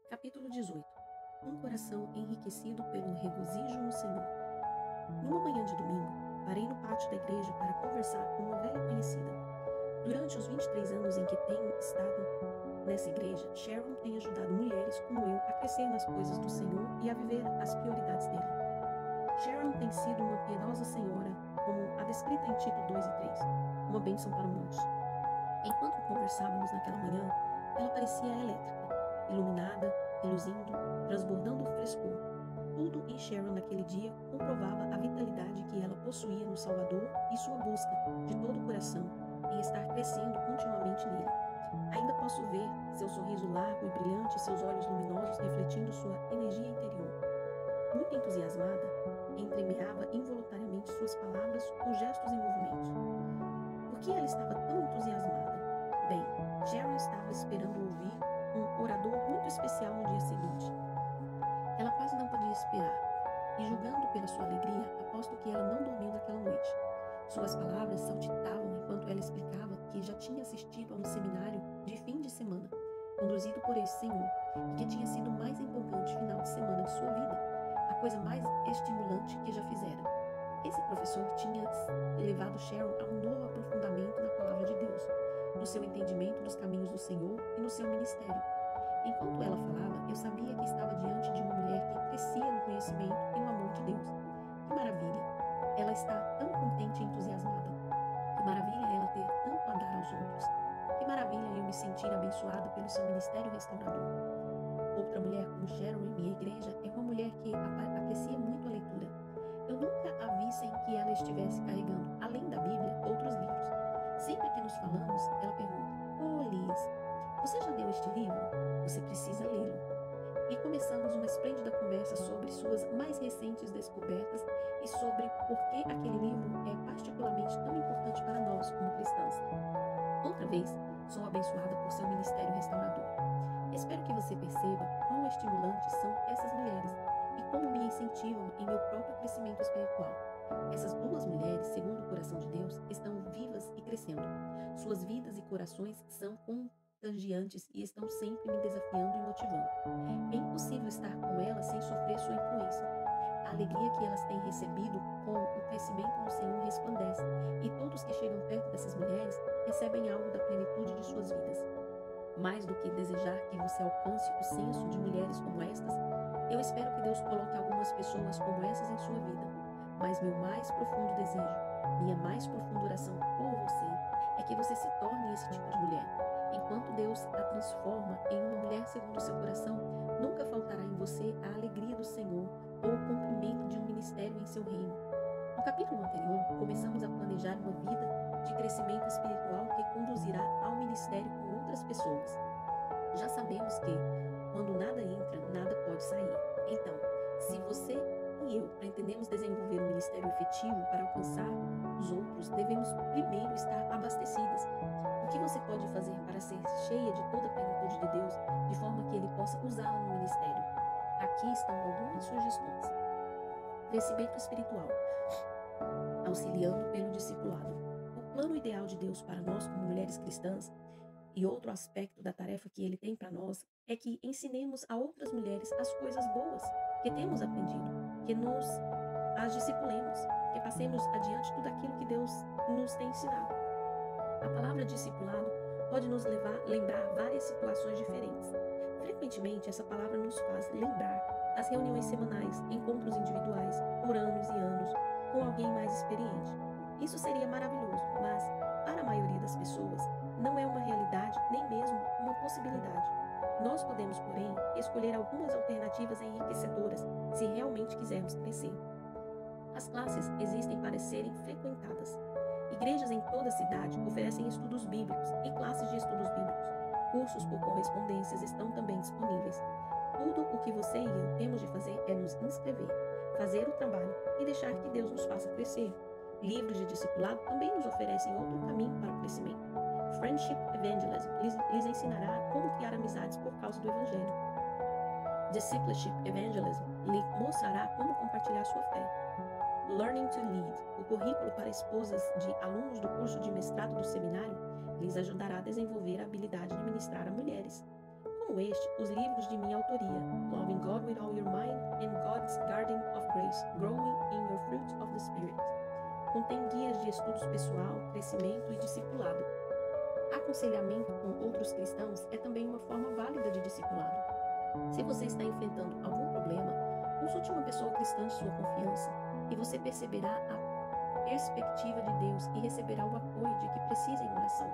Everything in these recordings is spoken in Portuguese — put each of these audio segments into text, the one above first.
Capítulo 18. Um coração enriquecido pelo regozijo no Senhor. Numa manhã de domingo, parei no pátio da igreja para conversar com uma velha conhecida. Durante os 23 anos em que tenho estado nessa igreja, Sharon tem ajudado mulheres como eu a crescer nas coisas do Senhor e a viver as prioridades dele. Sharon tem sido uma piedosa senhora, como a descrita em Tito 2 e 3, uma bênção para muitos. Enquanto conversávamos naquela manhã, ela parecia elétrica, iluminada, reluzindo, transbordando frescor. Tudo em Sharon naquele dia comprovava a vitalidade que ela possuía no Salvador e sua busca, de todo o coração, em estar crescendo continuamente nele. Ainda posso ver seu sorriso largo e brilhante, seus olhos luminosos refletindo sua energia interior. Muito entusiasmada, entremeava involuntariamente suas palavras com gestos e movimentos. Por que ela estava tão entusiasmada? Bem, Sharon estava esperando ouvir um orador muito especial no dia seguinte. Ela quase não podia esperar, e julgando pela sua alegria, aposto que ela não dormiu naquela noite. Suas palavras saltitavam enquanto ela explicava que já tinha assistido a um seminário de fim de semana, conduzido por esse senhor, e que tinha sido o mais empolgante final de semana de sua vida, a coisa mais estimulante que já fizera. Esse professor tinha levado Sharon a um novo aprofundamento na palavra de Deus, no seu entendimento dos caminhos do Senhor e no seu ministério. Enquanto ela falava, eu sabia que estava diante de uma mulher que crescia no conhecimento e no amor de Deus. Que maravilha! Ela está tão contente e entusiasmada. Que maravilha ela ter tanto a dar aos outros. Que maravilha eu me sentir abençoada pelo seu ministério restaurador. Outra mulher como Sharon em minha igreja é uma mulher que aprecia muito a leitura. Eu nunca a vi sem que ela estivesse carregando, além da Bíblia, outros livros. Sempre que nos falamos, ela pergunta: "Oh, Liz, você já leu este livro? Você precisa lê-lo." E começamos uma esplêndida conversa sobre suas mais recentes descobertas e sobre por que aquele livro é particularmente tão importante para nós como cristãs. Outra vez, sou abençoada por seu ministério restaurador. Espero que você perceba quão estimulantes são essas mulheres e como me incentivam em meu próprio crescimento espiritual. Essas duas mulheres, segundo o coração de Deus, estão vivas e crescendo. Suas vidas e corações são contagiantes e estão sempre me desafiando e motivando. É impossível estar com elas sem sofrer sua influência. A alegria que elas têm recebido com o crescimento no Senhor resplandece, e todos que chegam perto dessas mulheres recebem algo da plenitude de suas vidas. Mais do que desejar que você alcance o senso de mulheres como estas, eu espero que Deus coloque algumas pessoas como essas em sua vida. Mas meu mais profundo desejo, minha mais profunda oração por você, é que você se torne esse tipo de mulher. Enquanto Deus a transforma em uma mulher segundo o seu coração, nunca faltará em você a alegria do Senhor ou o cumprimento de um ministério em seu reino. No capítulo anterior, começamos a planejar uma vida de crescimento espiritual que conduzirá ao ministério com outras pessoas. Já sabemos que, quando nada entra, nada pode sair. Então, se você e eu pretendemos desenvolver um ministério efetivo para alcançar os outros, devemos primeiro estar abastecidas. O que você pode fazer para ser cheia de toda a plenitude de Deus, de forma que Ele possa usá-la no ministério? Aqui estão algumas sugestões. Crescimento espiritual, auxiliando pelo discipulado. O plano ideal de Deus para nós como mulheres cristãs, e outro aspecto da tarefa que Ele tem para nós, é que ensinemos a outras mulheres as coisas boas que temos aprendido, que nos as discipulemos, que passemos adiante tudo aquilo que Deus nos tem ensinado. A palavra discipulado pode nos lembrar várias situações diferentes. Frequentemente, essa palavra nos faz lembrar das reuniões semanais, encontros individuais, por anos e anos, com alguém mais experiente. Isso seria maravilhoso, mas, para a maioria das pessoas, não é uma realidade, nem mesmo uma possibilidade. Nós podemos, porém, escolher algumas alternativas enriquecedoras, se realmente quisermos crescer. As classes existem para serem frequentadas. Igrejas em toda a cidade oferecem estudos bíblicos e classes de estudos bíblicos. Cursos por correspondências estão também disponíveis. Tudo o que você e eu temos de fazer é nos inscrever, fazer o trabalho e deixar que Deus nos faça crescer. Livros de discipulado também nos oferecem outro caminho para o crescimento. Friendship Evangelism lhes ensinará como criar amizades por causa do Evangelho. Discipleship Evangelism lhe mostrará como compartilhar sua fé. Learning to Lead, o currículo para esposas de alunos do curso de mestrado do seminário, lhes ajudará a desenvolver a habilidade de ministrar a mulheres. Como este, os livros de minha autoria livros Growing in Your Fruit of the Spirit. Contém guias de estudos pessoal, crescimento e discipulado. Aconselhamento com outros cristãos é também uma forma válida de discipulado. Se você está enfrentando algum problema, consulte uma pessoa cristã de sua confiança e você perceberá a perspectiva de Deus e receberá o apoio de que precisa em oração.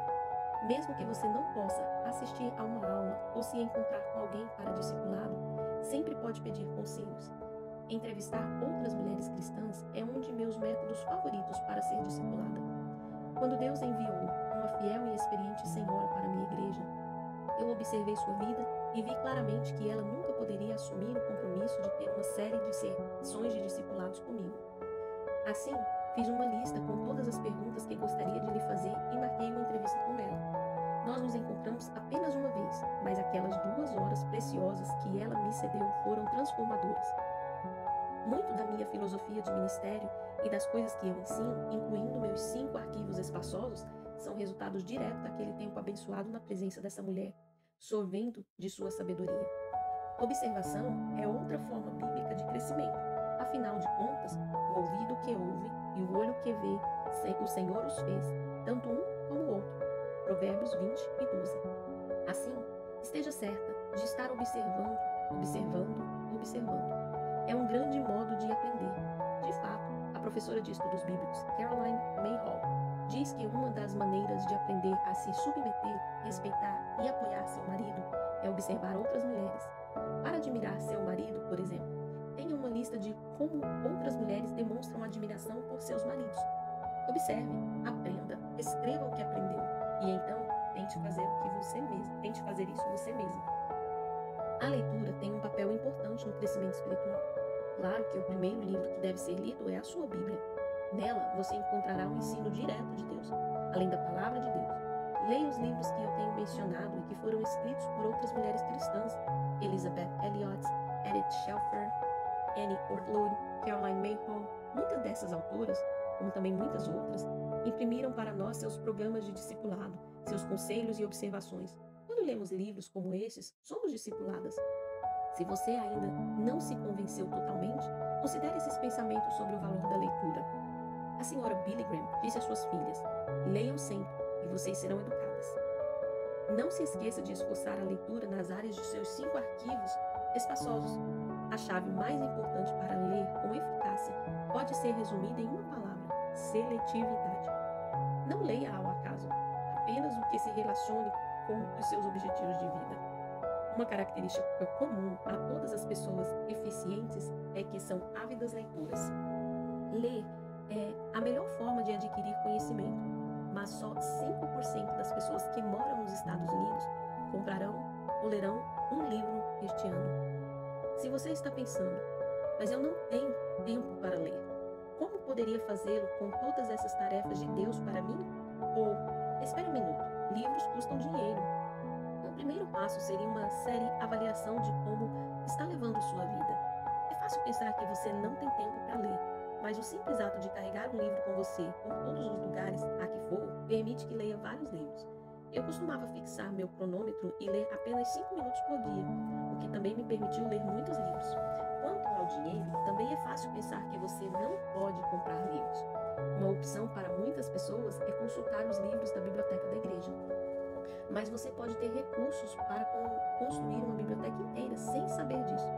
Mesmo que você não possa assistir a uma aula ou se encontrar com alguém para discipulado, sempre pode pedir conselhos. Entrevistar outras mulheres cristãs é um de meus métodos favoritos para ser discipulada. Quando Deus enviou uma fiel e experiente senhora para minha igreja, eu observei sua vida e vi claramente que ela nunca poderia assumir o compromisso de ter uma série de sessões de discipulados comigo. Assim, fiz uma lista com todas as perguntas que gostaria de lhe fazer e marquei uma entrevista com ela. Nós nos encontramos apenas uma vez, mas aquelas 2 horas preciosas que ela me cedeu foram transformadoras. Muito da minha filosofia de ministério e das coisas que eu ensino, incluindo meus 5 arquivos espaçosos, são resultados diretos daquele tempo abençoado na presença dessa mulher, sorvendo de sua sabedoria. Observação é outra forma bíblica de crescimento. Afinal de contas, o ouvido que ouve e o olho que vê, o Senhor os fez, tanto um como o outro. Provérbios 20 e 12. Assim, esteja certa de estar observando. É um grande modo de aprender. De fato, a professora de estudos bíblicos, Caroline Mayhall, diz que uma das maneiras de aprender a se submeter, respeitar e apoiar seu marido é observar outras mulheres. Para admirar seu marido, por exemplo, tenha uma lista de como outras mulheres demonstram admiração por seus maridos. Observe, aprenda, escreva o que aprendeu e então tente fazer isso você mesmo. A leitura tem um papel importante no crescimento espiritual. Claro que o primeiro livro que deve ser lido é a sua Bíblia. Nela, você encontrará um ensino direto de Deus, além da palavra de Deus. Leia os livros que eu tenho mencionado e que foram escritos por outras mulheres cristãs: Elizabeth Elliot, Edith Schaeffer, Annie Ortlood, Caroline Mayhall. Muitas dessas autoras, como também muitas outras, imprimiram para nós seus programas de discipulado, seus conselhos e observações. Quando lemos livros como esses, somos discipuladas. Se você ainda não se convenceu totalmente, considere esses pensamentos sobre o valor da leitura. A senhora Billy Graham disse às suas filhas: leiam sempre e vocês serão educadas. Não se esqueça de esforçar a leitura nas áreas de seus 5 arquivos espaçosos. A chave mais importante para ler com eficácia pode ser resumida em uma palavra: seletividade. Não leia ao acaso, apenas o que se relacione com os seus objetivos de vida. Uma característica comum a todas as pessoas eficientes é que são ávidas leitoras. Ler é a melhor forma de adquirir conhecimento, mas só 5% das pessoas que moram nos Estados Unidos comprarão ou lerão um livro este ano. Se você está pensando, mas eu não tenho tempo para ler, como poderia fazê-lo com todas essas tarefas de Deus para mim? Ou, espere um minuto, livros custam dinheiro. O primeiro passo seria uma séria avaliação de como está levando sua vida. É fácil pensar que você não tem tempo para ler, mas o simples ato de carregar um livro com você por todos os lugares a que for, permite que leia vários livros. Eu costumava fixar meu cronômetro e ler apenas 5 minutos por dia, o que também me permitiu ler muitos livros. Quanto ao dinheiro, também é fácil pensar que você não pode comprar livros. Uma opção para muitas pessoas é consultar os livros da biblioteca da igreja. Mas você pode ter recursos para construir uma biblioteca inteira sem saber disso.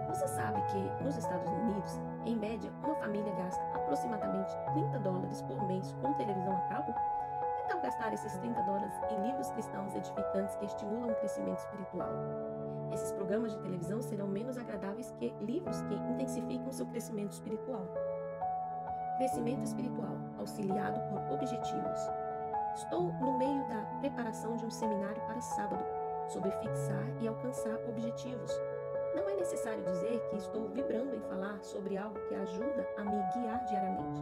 Você sabe que nos Estados Unidos, em média, uma família gasta aproximadamente $30 por mês com televisão a cabo? Que tal gastar esses $30 em livros cristãos edificantes que estimulam o crescimento espiritual? Esses programas de televisão serão menos agradáveis que livros que intensificam seu crescimento espiritual. Crescimento espiritual, auxiliado por objetivos. Estou no meio da preparação de um seminário para sábado, sobre fixar e alcançar objetivos. Não é necessário dizer que estou vibrando em falar sobre algo que ajuda a me guiar diariamente.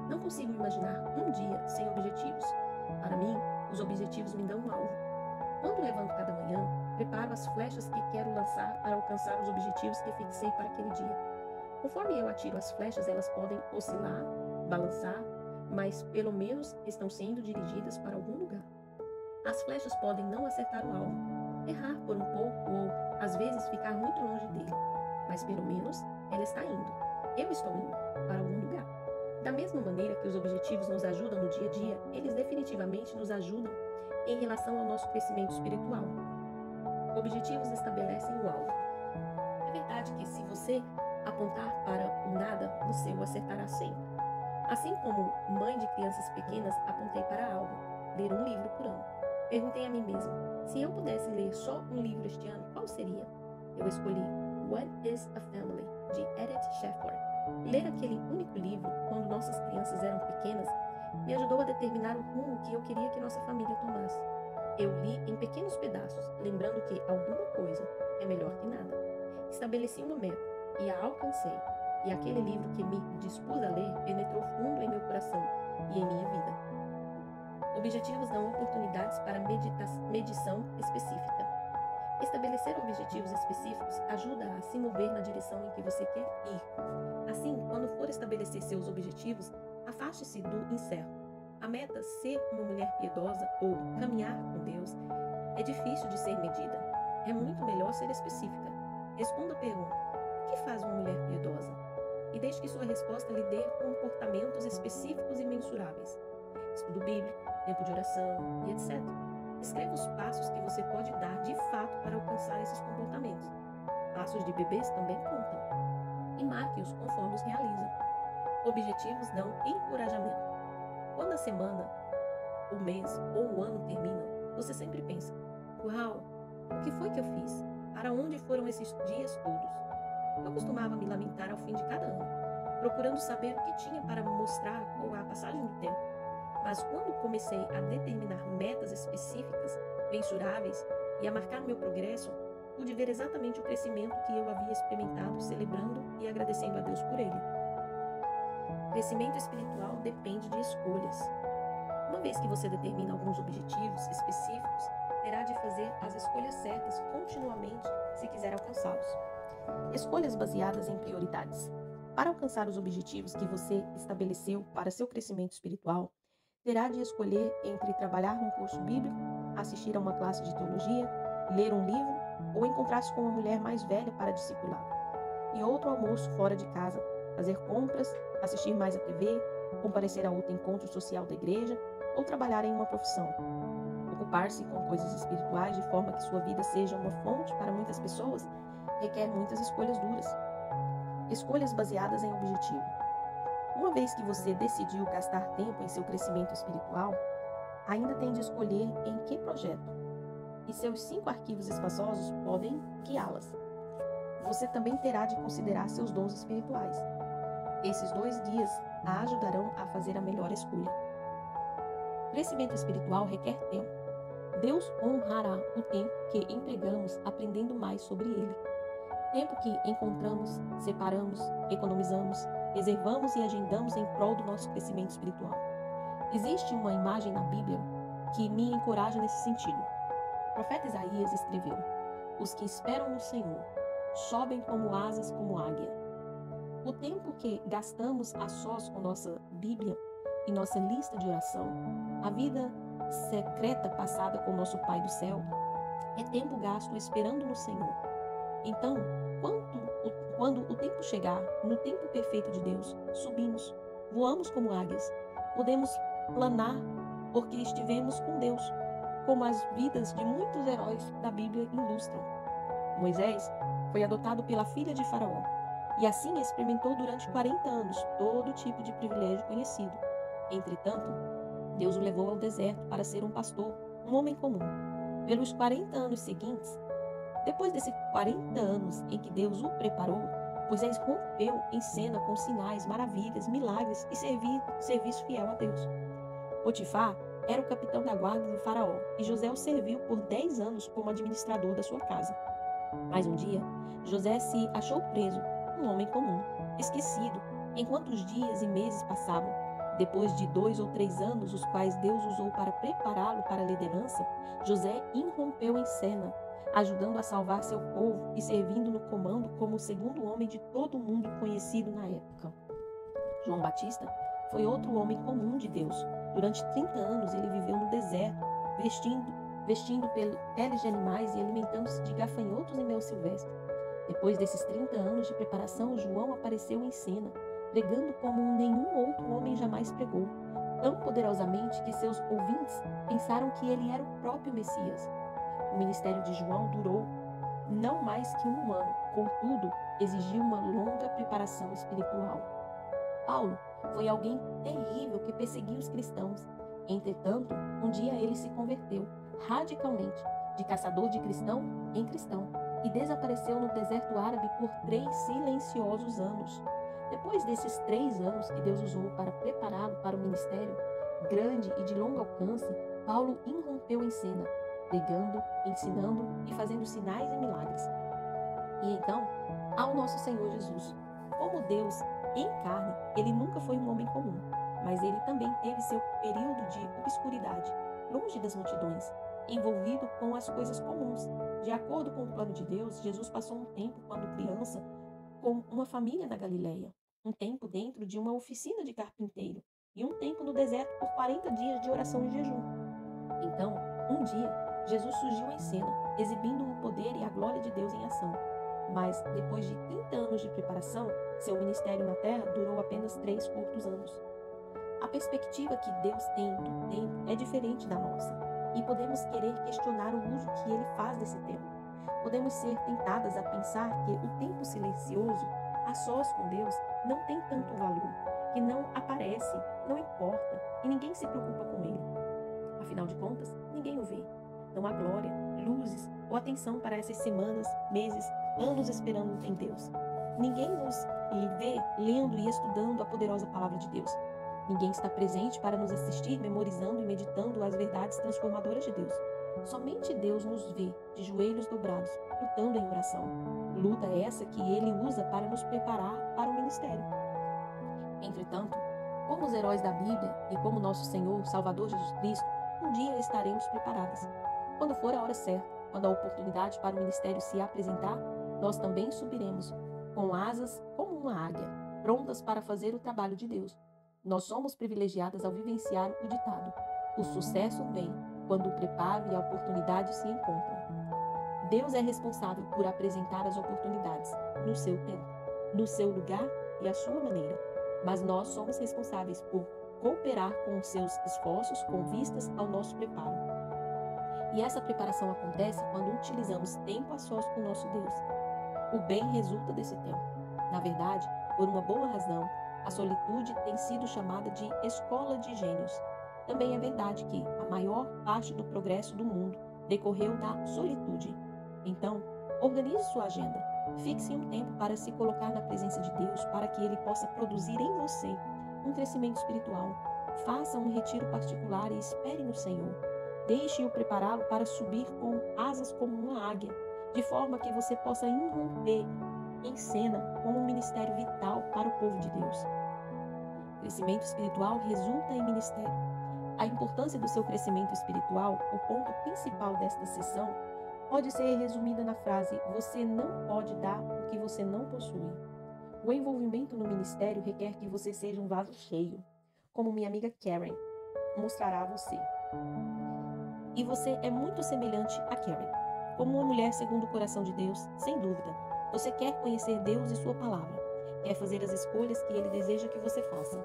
Não consigo imaginar um dia sem objetivos. Para mim, os objetivos me dão um alvo. Quando levanto cada manhã, preparo as flechas que quero lançar para alcançar os objetivos que fixei para aquele dia. Conforme eu atiro as flechas, elas podem oscilar, balançar, mas pelo menos estão sendo dirigidas para algum lugar. As flechas podem não acertar o alvo, errar por um pouco ou, às vezes, ficar muito longe dele, mas pelo menos ela está indo. eu estou indo para algum lugar. Da mesma maneira que os objetivos nos ajudam no dia a dia, eles definitivamente nos ajudam em relação ao nosso crescimento espiritual. Objetivos estabelecem o alvo. É verdade que se você apontar para o nada, você o acertará sempre. Assim como mãe de crianças pequenas, apontei para algo, ler um livro por ano. Perguntei a mim mesma, se eu pudesse ler só um livro este ano, qual seria? Eu escolhi What is a Family, de Edith Schaeffer. Ler aquele único livro, quando nossas crianças eram pequenas, me ajudou a determinar o rumo que eu queria que nossa família tomasse. Eu li em pequenos pedaços, lembrando que alguma coisa é melhor que nada. Estabeleci uma meta e a alcancei, e aquele livro que me dispus a ler penetrou fundo em meu coração e em minha vida. Objetivos dão oportunidades para medição específica. Estabelecer objetivos específicos ajuda a se mover na direção em que você quer ir. Assim, quando for estabelecer seus objetivos, afaste-se do incerto. A meta ser uma mulher piedosa ou caminhar com Deus é difícil de ser medida. É muito melhor ser específica. Responda a pergunta: o que faz uma mulher piedosa? E deixe que sua resposta lhe dê comportamentos específicos e mensuráveis. Estudo bíblico, tempo de oração e etc. Escreva os passos que você pode dar de fato para alcançar esses comportamentos. Passos de bebês também contam. E marque-os conforme os realiza. Objetivos dão encorajamento. Quando a semana, o mês ou o ano terminam, você sempre pensa: uau, o que foi que eu fiz? Para onde foram esses dias todos? Eu costumava me lamentar ao fim de cada ano, procurando saber o que tinha para mostrar com a passagem do tempo. Mas quando comecei a determinar metas específicas, mensuráveis e a marcar meu progresso, pude ver exatamente o crescimento que eu havia experimentado, celebrando e agradecendo a Deus por ele. Crescimento espiritual depende de escolhas. Uma vez que você determina alguns objetivos específicos, terá de fazer as escolhas certas continuamente se quiser alcançá-los. Escolhas baseadas em prioridades. Para alcançar os objetivos que você estabeleceu para seu crescimento espiritual, terá de escolher entre trabalhar num curso bíblico, assistir a uma classe de teologia, ler um livro ou encontrar-se com uma mulher mais velha para discipular. E outro almoço fora de casa, fazer compras, assistir mais a TV, comparecer a outro encontro social da igreja ou trabalhar em uma profissão. Ocupar-se com coisas espirituais de forma que sua vida seja uma fonte para muitas pessoas requer muitas escolhas duras. Escolhas baseadas em objetivo. Uma vez que você decidiu gastar tempo em seu crescimento espiritual, ainda tem de escolher em que projeto. E seus 5 arquivos espaçosos podem guiá-las. Você também terá de considerar seus dons espirituais. Esses 2 guias a ajudarão a fazer a melhor escolha. Crescimento espiritual requer tempo. Deus honrará o tempo que empregamos aprendendo mais sobre Ele. Tempo que encontramos, separamos, economizamos, reservamos e agendamos em prol do nosso crescimento espiritual. Existe uma imagem na Bíblia que me encoraja nesse sentido. O profeta Isaías escreveu: os que esperam no Senhor sobem como asas como águia. O tempo que gastamos a sós com nossa Bíblia e nossa lista de oração, a vida secreta passada com nosso Pai do céu, é tempo gasto esperando no Senhor. Então, quando o tempo chegar, no tempo perfeito de Deus, subimos, voamos como águias, podemos planar porque estivemos com Deus, como as vidas de muitos heróis da Bíblia ilustram. Moisés foi adotado pela filha de Faraó e assim experimentou durante 40 anos todo tipo de privilégio conhecido. Entretanto, Deus o levou ao deserto para ser um pastor, um homem comum. Pelos 40 anos seguintes, depois desses 40 anos em que Deus o preparou, Moisés rompeu em cena com sinais, maravilhas, milagres e serviço fiel a Deus. Potifar era o capitão da guarda do faraó e José o serviu por 10 anos como administrador da sua casa. Mas um dia, José se achou preso, um homem comum, esquecido, enquanto os dias e meses passavam. Depois de 2 ou 3 anos, os quais Deus usou para prepará-lo para a liderança, José irrompeu em cena, ajudando a salvar seu povo e servindo no comando como o segundo homem de todo o mundo conhecido na época. João Batista foi outro homem comum de Deus. Durante 30 anos ele viveu no deserto, vestindo peles de animais e alimentando-se de gafanhotos e mel silvestre. Depois desses 30 anos de preparação, João apareceu em cena, pregando como nenhum outro homem jamais pregou, tão poderosamente que seus ouvintes pensaram que ele era o próprio Messias. O ministério de João durou não mais que um ano, contudo, exigiu uma longa preparação espiritual. Paulo foi alguém terrível que perseguia os cristãos. Entretanto, um dia ele se converteu radicalmente, de caçador de cristão em cristão, e desapareceu no deserto árabe por 3 silenciosos anos. Depois desses 3 anos que Deus usou para prepará-lo para o ministério grande e de longo alcance, Paulo irrompeu em cena, pregando, ensinando e fazendo sinais e milagres. E então, ao nosso Senhor Jesus. Como Deus em carne, ele nunca foi um homem comum, mas ele também teve seu período de obscuridade, longe das multidões, envolvido com as coisas comuns. De acordo com o plano de Deus, Jesus passou um tempo, quando criança, com uma família na Galileia, um tempo dentro de uma oficina de carpinteiro e um tempo no deserto por 40 dias de oração e jejum. Então, um dia, Jesus surgiu em cena, exibindo o poder e a glória de Deus em ação. Mas, depois de 30 anos de preparação, seu ministério na terra durou apenas 3 curtos anos. A perspectiva que Deus tem do tempo é diferente da nossa, e podemos querer questionar o uso que ele faz desse tempo. Podemos ser tentadas a pensar que o tempo silencioso, a sós com Deus, não tem tanto valor, que não aparece, não importa, e ninguém se preocupa com ele. Afinal de contas, ninguém o vê. Não há glória, luzes ou atenção para essas semanas, meses, anos esperando em Deus. Ninguém nos vê lendo e estudando a poderosa palavra de Deus. Ninguém está presente para nos assistir, memorizando e meditando as verdades transformadoras de Deus. Somente Deus nos vê de joelhos dobrados, lutando em oração. Luta essa que Ele usa para nos preparar para o ministério. Entretanto, como os heróis da Bíblia e como nosso Senhor, Salvador Jesus Cristo, um dia estaremos preparadas. Quando for a hora certa, quando a oportunidade para o ministério se apresentar, nós também subiremos, com asas como uma águia, prontas para fazer o trabalho de Deus. Nós somos privilegiadas ao vivenciar o ditado: o sucesso vem quando o preparo e a oportunidade se encontram. Deus é responsável por apresentar as oportunidades no seu tempo, no seu lugar e à sua maneira. Mas nós somos responsáveis por cooperar com os seus esforços com vistas ao nosso preparo. E essa preparação acontece quando utilizamos tempo a sós com o nosso Deus. O bem resulta desse tempo. Na verdade, por uma boa razão, a solitude tem sido chamada de escola de gênios. Também é verdade que a maior parte do progresso do mundo decorreu da solitude. Então, organize sua agenda. Fixe um tempo para se colocar na presença de Deus, para que Ele possa produzir em você um crescimento espiritual. Faça um retiro particular e espere no Senhor. Deixe-o prepará-lo para subir com asas como uma águia, de forma que você possa irromper em cena com um ministério vital para o povo de Deus. Crescimento espiritual resulta em ministério. A importância do seu crescimento espiritual, o ponto principal desta sessão, pode ser resumida na frase: você não pode dar o que você não possui. O envolvimento no ministério requer que você seja um vaso cheio, como minha amiga Karen mostrará a você. E você é muito semelhante a Karen. Como uma mulher segundo o coração de Deus, sem dúvida, você quer conhecer Deus e sua palavra. Quer fazer as escolhas que Ele deseja que você faça.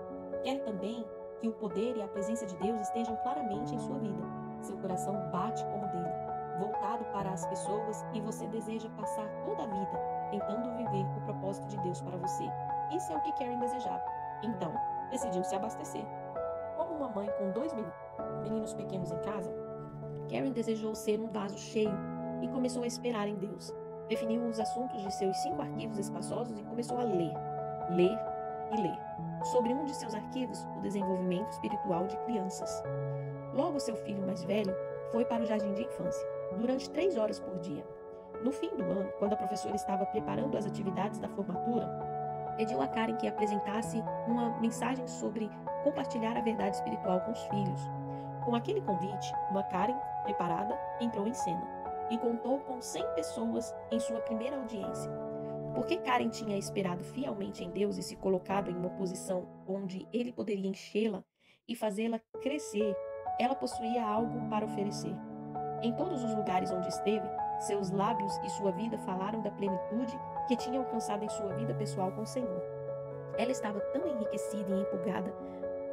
Quer também que o poder e a presença de Deus estejam claramente em sua vida. Seu coração bate como dele, voltado para as pessoas, e você deseja passar toda a vida tentando viver o propósito de Deus para você. Isso é o que Karen desejava. Então, decidiu se abastecer. Como uma mãe com 2 meninos pequenos em casa, Karen desejou ser um vaso cheio e começou a esperar em Deus. Definiu os assuntos de seus 5 arquivos espaçosos e começou a ler e ler. Sobre um de seus arquivos, o desenvolvimento espiritual de crianças. Logo, seu filho mais velho foi para o jardim de infância, durante 3 horas por dia. No fim do ano, quando a professora estava preparando as atividades da formatura, pediu a Karen que apresentasse uma mensagem sobre compartilhar a verdade espiritual com os filhos. Com aquele convite, uma Karen preparada entrou em cena e contou com 100 pessoas em sua primeira audiência. Porque Karen tinha esperado fielmente em Deus e se colocado em uma posição onde ele poderia enchê-la e fazê-la crescer, ela possuía algo para oferecer. Em todos os lugares onde esteve, Seus lábios e sua vida falaram da plenitude que tinha alcançado em sua vida pessoal com o Senhor. Ela estava tão enriquecida e empolgada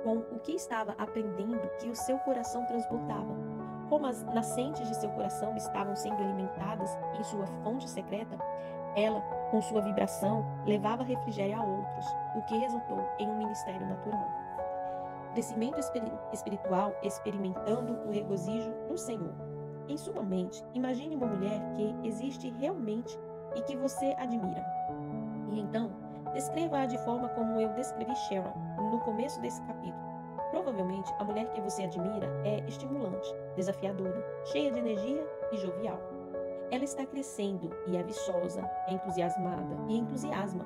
com o que estava aprendendo que o seu coração transbordava. Como as nascentes de seu coração estavam sendo alimentadas em sua fonte secreta, ela, com sua vibração, levava refrigério a outros, o que resultou em um ministério natural. Crescimento espiritual experimentando o regozijo no Senhor. Em sua mente, imagine uma mulher que existe realmente e que você admira. E então, descreva-a de forma como eu descrevi Sharon no começo desse capítulo. Provavelmente, a mulher que você admira é estimulante, desafiadora, cheia de energia e jovial. Ela está crescendo e é viçosa, é entusiasmada e entusiasma.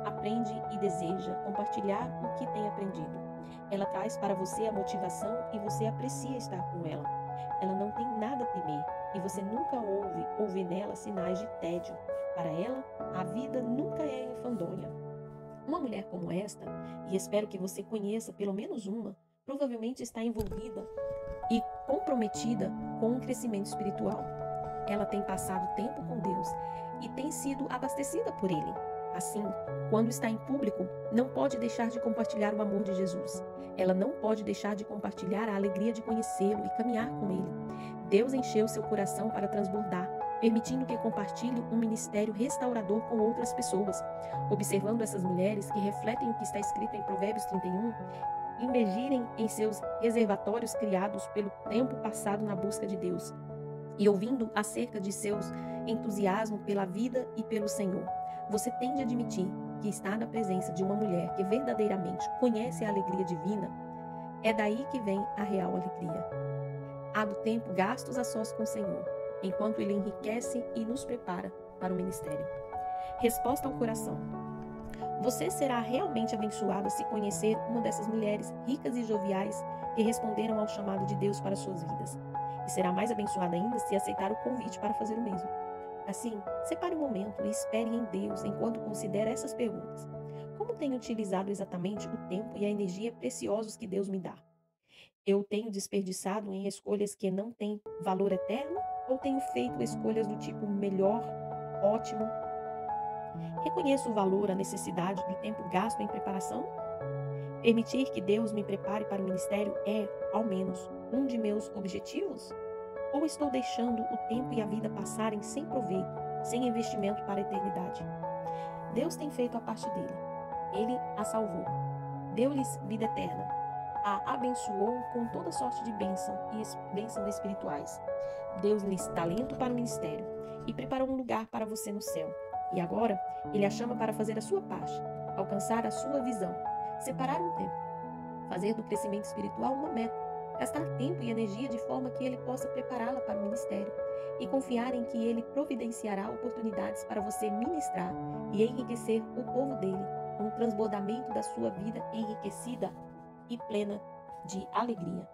Aprende e deseja compartilhar o que tem aprendido. Ela traz para você a motivação e você aprecia estar com ela. Ela não tem nada a temer e você nunca ouve ou vê nela sinais de tédio. Para ela, a vida nunca é enfadonha. Uma mulher como esta, e espero que você conheça pelo menos uma, provavelmente está envolvida e comprometida com um crescimento espiritual. Ela tem passado tempo com Deus e tem sido abastecida por Ele. Assim, quando está em público, não pode deixar de compartilhar o amor de Jesus. Ela não pode deixar de compartilhar a alegria de conhecê-lo e caminhar com Ele. Deus encheu seu coração para transbordar, permitindo que compartilhe um ministério restaurador com outras pessoas. Observando essas mulheres que refletem o que está escrito em Provérbios 31, imergirem em seus reservatórios criados pelo tempo passado na busca de Deus, e ouvindo acerca de seus entusiasmo pela vida e pelo Senhor, você tem de admitir que está na presença de uma mulher que verdadeiramente conhece a alegria divina. É daí que vem a real alegria. Há do tempo gastos a sós com o Senhor, enquanto Ele enriquece e nos prepara para o ministério. Resposta ao coração. Você será realmente abençoado se conhecer uma dessas mulheres ricas e joviais que responderam ao chamado de Deus para suas vidas. E será mais abençoada ainda se aceitar o convite para fazer o mesmo. Assim, separe um momento e espere em Deus enquanto considera essas perguntas. Como tenho utilizado exatamente o tempo e a energia preciosos que Deus me dá? Eu tenho desperdiçado em escolhas que não têm valor eterno ou tenho feito escolhas do tipo melhor, ótimo? Reconheço o valor, a necessidade do tempo gasto em preparação? Permitir que Deus me prepare para o ministério é, ao menos, um de meus objetivos? Ou estou deixando o tempo e a vida passarem sem proveito, sem investimento para a eternidade? Deus tem feito a parte dele. Ele a salvou. Deu-lhes vida eterna. A abençoou com toda sorte de bênçãos espirituais. Deu-lhes talento para o ministério e preparou um lugar para você no céu. E agora, Ele a chama para fazer a sua parte, alcançar a sua visão, separar um tempo, fazer do crescimento espiritual uma meta, gastar tempo e energia de forma que Ele possa prepará-la para o ministério e confiar em que Ele providenciará oportunidades para você ministrar e enriquecer o povo dele com o transbordamento da sua vida enriquecida e plena de alegria.